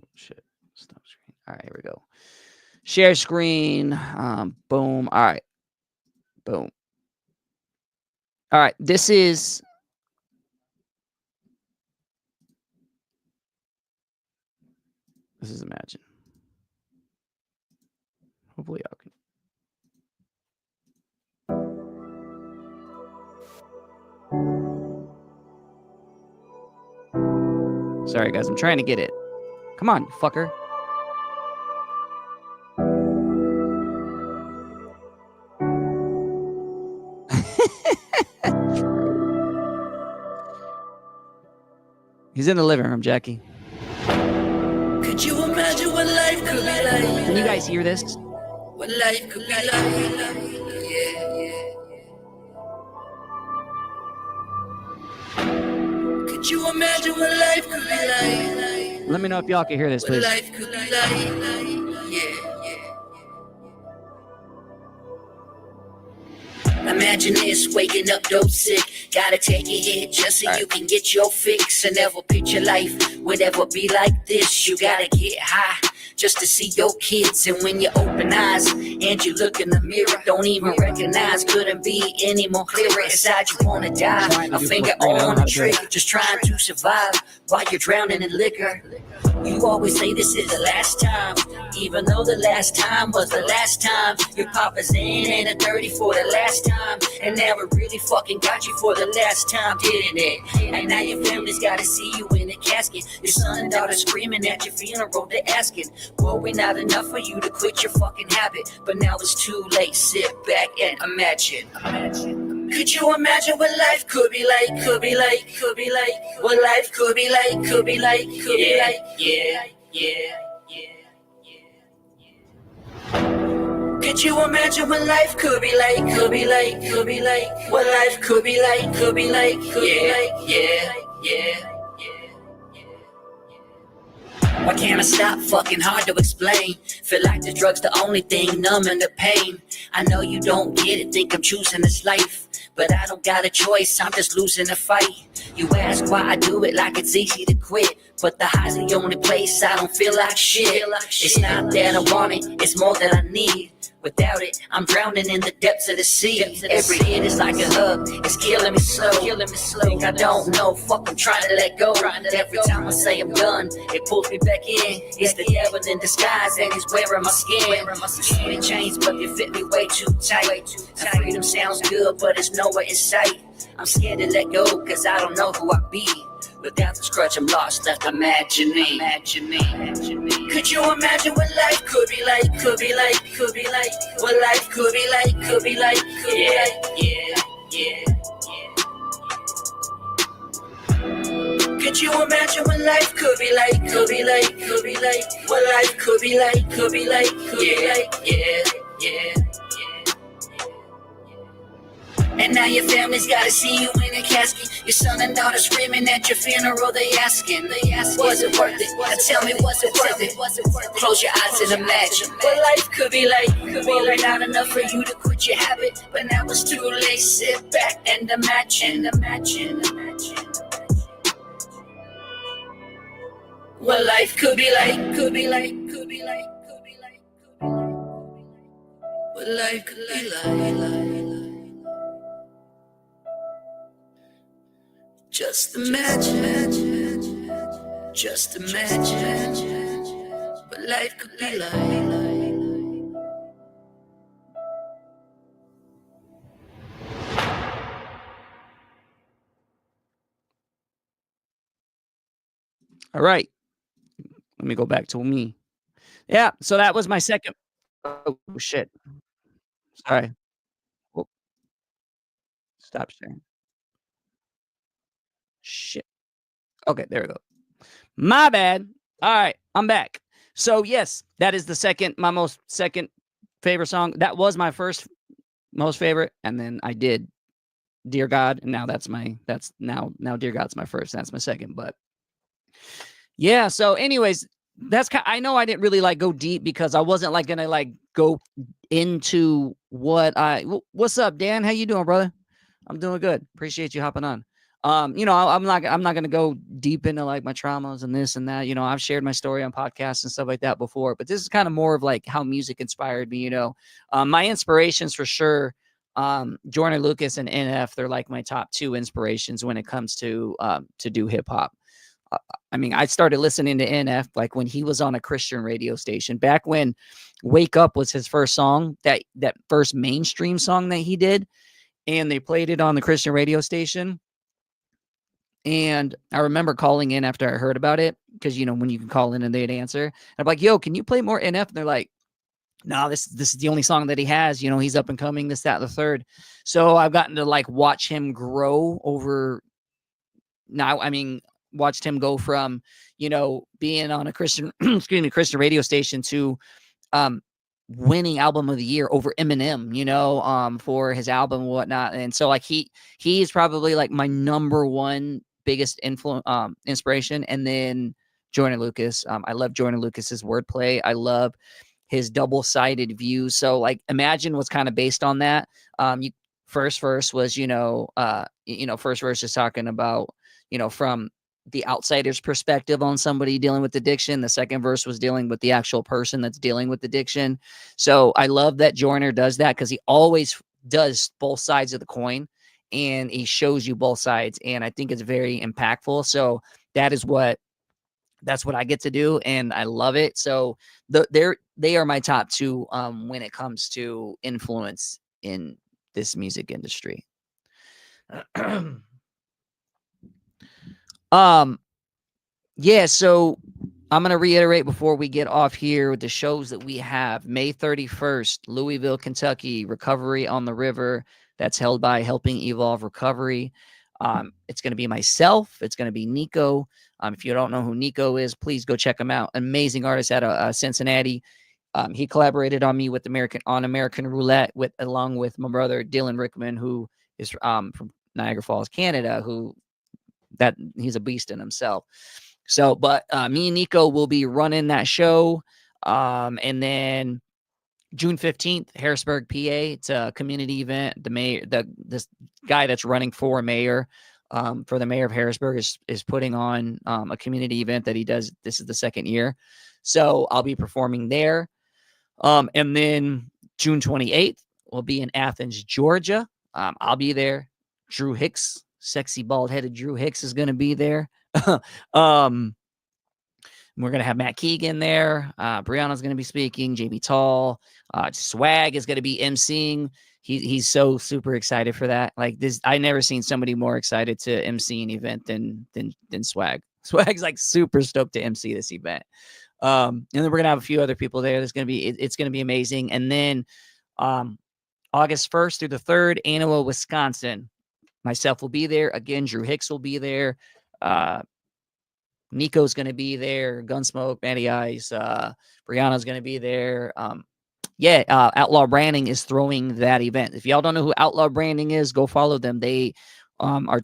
Oh, shit. Stop screen. All right. Here we go. Share screen. Boom. All right. Boom. All right. This is Imagine. Hopefully y'all can. Sorry, guys. I'm trying to get it. Come on, fucker. He's in the living room, Jackie. Could you imagine what life could be like? Can you guys hear this? What life could be like? Could you imagine what life could be like? Let me know if y'all can hear this, please. What life could be like? Imagine this, waking up dope sick. Gotta take a hit just so you can get your fix. And never picture life would ever be like this. You gotta get high just to see your kids. And when you open eyes and you look in the mirror, don't even recognize, couldn't be any more clearer. Inside you wanna die, a finger on the trigger, just trying to survive while you're drowning in liquor. You always say this is the last time, even though the last time was the last time. Your papa's in a 30 for the last time, and now it really fucking got you for the last time, didn't it? And now your family's gotta see you in a casket. Your son and daughter screaming at your funeral, they're asking, were we not enough for you to quit your fucking habit? But now it's too late, sit back and imagine. Could you imagine what life could be like, could be like, could be like, what life could be like, could be like, could be like, Could you imagine what life could be like? Could be like, could be like. What life could be like, could be like, could be like. Yeah. Why can't I stop? Fucking hard to explain. Feel like the drug's the only thing numbing the pain. I know you don't get it, think I'm choosing this life, but I don't got a choice, I'm just losing the fight. You ask why I do it like it's easy to quit, but the high's the only place I don't feel like shit. It's not that I want it, it's more that I need. Without it, I'm drowning in the depths of the sea. Every hit is like a hug, it's killing me slow. Think I don't know, fuck, I'm trying to let go. Every time I say I'm done, it pulls me back in. It's the devil in disguise and he's wearing my skin. Sweet chains, but they fit me way too tight. And freedom sounds good, but it's nowhere in sight. I'm scared to let go, cause I don't know who I be. Without this crutch, I'm lost, left imagining. Could you imagine what life could be like? Could be like, could be like. What life could be like, could be like, could be like. Yeah. Could you imagine what life could be like? Could be like, could be like. What life could be like, could be like, could be like. Yeah. And now your family's gotta see you in a casket. Your son and daughter screaming at your funeral. They asking, was it worth it? Now tell me, was it worth it? Close your eyes and imagine what life could be like. Could be not enough for you to quit your habit, but now it's too late. Sit back and imagine. What life could be like. Could be like. What life could be like. Just imagine what life could be like. All right. Let me go back to me. Yeah, so that was my second. Oh, shit. Sorry. Whoop. Stop sharing. Shit. Okay, there we go. My bad. All right, I'm back. So yes, that is my second favorite song. That was my first most favorite, and then I did Dear God, and now that's now Dear God's my first. That's my second, but yeah. So, anyways, I know I didn't really like go deep because I wasn't like gonna like go into what's up, Dan? How you doing, brother? I'm doing good. Appreciate you hopping on. I'm not gonna go deep into like my traumas and this and that. I've shared my story on podcasts and stuff like that before, but this is kind of more of like how music inspired me. My inspirations for sure. Joyner Lucas and NF, they're like my top two inspirations when it comes to do hip hop. I mean, I started listening to NF like when he was on a Christian radio station back when Wake Up was his first song, that first mainstream song that he did. And they played it on the Christian radio station. And I remember calling in after I heard about it because, when you can call in and they'd answer. And I'm like, yo, can you play more NF? And they're like, no, this is the only song that he has. He's up and coming, this, that, the third. So I've gotten to like watch him grow over now. I mean, watched him go from, being on a Christian, Christian radio station to winning album of the year over Eminem, for his album and whatnot. And so like he's probably like my number one biggest inspiration. And then Joyner Lucas. I love Joyner Lucas's wordplay. I love his double-sided view. So like imagine what's kind of based on that. First verse was, first verse is talking about, from the outsider's perspective on somebody dealing with addiction. The second verse was dealing with the actual person that's dealing with addiction. So I love that Joyner does that because he always does both sides of the coin and he shows you both sides. And I think it's very impactful. So that's what I get to do. And I love it. So they are my top two when it comes to influence in this music industry. Yeah, so I'm going to reiterate before we get off here with the shows that we have. May 31st, Louisville, Kentucky, Recovery on the River. That's held by Helping Evolve Recovery. It's going to be myself. It's going to be Nico. If you don't know who Nico is, please go check him out. Amazing artist out of Cincinnati. He collaborated on me with American Roulette along with my brother Dylan Rickman, who is from Niagara Falls, Canada, who he's a beast in himself. So, but me and Nico will be running that show. And then June 15th, Harrisburg, PA. It's a community event. This guy that's running for mayor, for the mayor of Harrisburg is putting on a community event that he does. This is the second year. So I'll be performing there. And then June 28th, we'll be in Athens, Georgia. I'll be there. Drew Hicks, sexy bald-headed Drew Hicks is going to be there. We're going to have Matt Keegan there. Brianna's going to be speaking. JB Tall. Swag is going to be emceeing. He's so super excited for that. Like this, I never seen somebody more excited to MC an event than Swag. Swag's like super stoked to MC this event. And then we're going to have a few other people there. It's going to be amazing. And then August 1st through the 3rd, Anawa, Wisconsin. Myself will be there. Again, Drew Hicks will be there. Nico's going to be there. Gunsmoke, Matty Ice. Brianna's going to be there. Outlaw Branding is throwing that event. If y'all don't know who Outlaw Branding is, go follow them. They are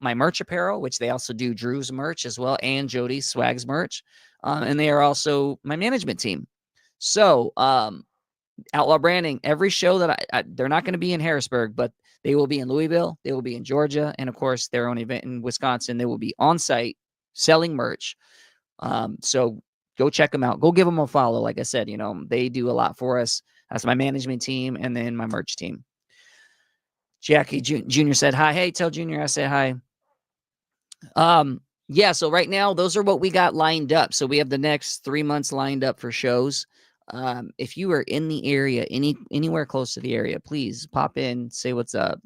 my merch apparel, which they also do Drew's merch as well, and Jody Swag's merch. And they are also my management team. So Outlaw Branding, every show that they're not going to be in Harrisburg, but they will be in Louisville, they will be in Georgia, and of course their own event in Wisconsin. They will be on site selling merch. So go check them out. Go give them a follow. Like I said, they do a lot for us. That's my management team and then my merch team. Jackie Jr. said hi. Hey, tell Junior I said hi. So right now those are what we got lined up. So we have the next 3 months lined up for shows. If you are in the area, anywhere close to the area, please pop in, say what's up,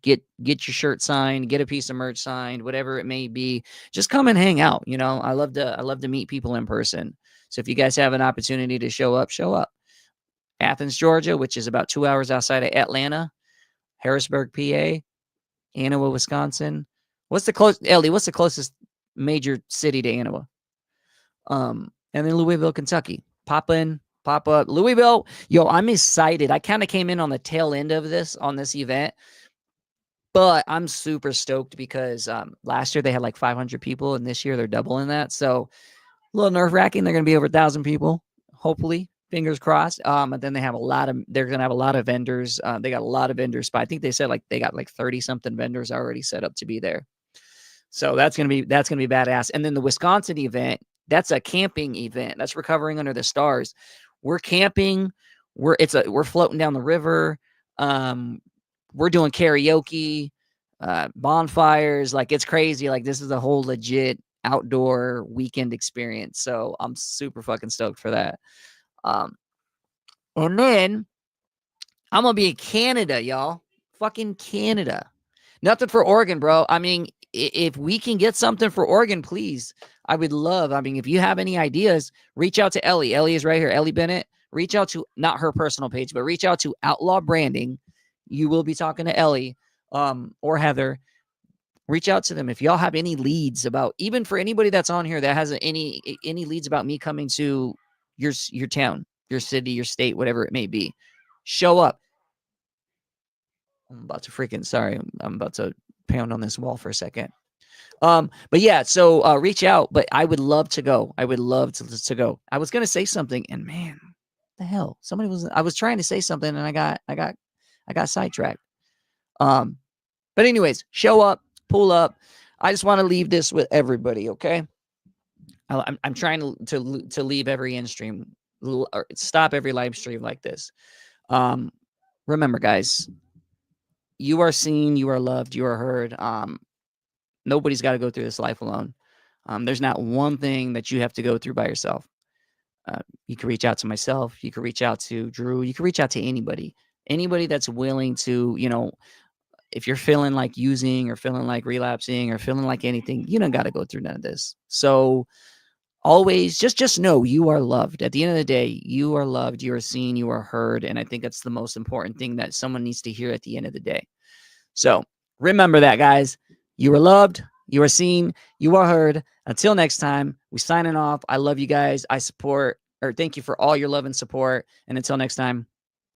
get your shirt signed, get a piece of merch signed, whatever it may be. Just come and hang out. I love to meet people in person. So if you guys have an opportunity to show up. Athens, Georgia, which is about 2 hours outside of Atlanta. Harrisburg, PA. Anawa, Wisconsin. What's the closest major city to Anawa? And then Louisville, Kentucky. Pop up. Louisville, I'm excited. I kind of came in on the tail end of on this event, but I'm super stoked because last year they had like 500 people, and this year they're doubling that. So a little nerve-wracking. They're going to be over 1,000 people, hopefully. Fingers crossed. But then they're going to have a lot of vendors. They got a lot of vendors, but I think they said they got 30 something vendors already set up to be there. So that's going to be badass. And then the Wisconsin event, that's a camping event. That's Recovering Under the Stars. We're camping. We're floating down the river. We're doing karaoke, bonfires. Like, it's crazy. Like, this is a whole legit outdoor weekend experience. So I'm super fucking stoked for that. And then I'm going to be in Canada, y'all. Fucking Canada. Nothing for Oregon, bro. I mean, if we can get something for Oregon, please. I would love. I mean, if you have any ideas, reach out to Ellie. Ellie is right here. Ellie Bennett. Reach out to, not her personal page, but reach out to Outlaw Branding. You will be talking to Ellie or Heather. Reach out to them. If y'all have any leads about, even for anybody that's on here that has any leads about me coming to your town, your city, your state, whatever it may be, show up. I'm about to pound on this wall for a second. But yeah, so reach out. But I would love to go. I would love to go. I was gonna say something, and man, the hell, I was trying to say something, and I got sidetracked. But anyways, show up, pull up. I just want to leave this with everybody, okay? I'm trying to leave every in stream, or stop every live stream like this. Remember, guys, you are seen, you are loved, you are heard. Nobody's got to go through this life alone. There's not one thing that you have to go through by yourself. You can reach out to myself. You can reach out to Drew. You can reach out to anybody that's willing to, if you're feeling like using or feeling like relapsing or feeling like anything, you don't got to go through none of this. So always just know you are loved. At the end of the day, you are loved, you are seen, you are heard. And I think that's the most important thing that someone needs to hear at the end of the day. So remember that, guys. You are loved, You are seen. You are heard. Until next time, we signing off. I love you guys. I support, or thank you for all your love and support. And until next time,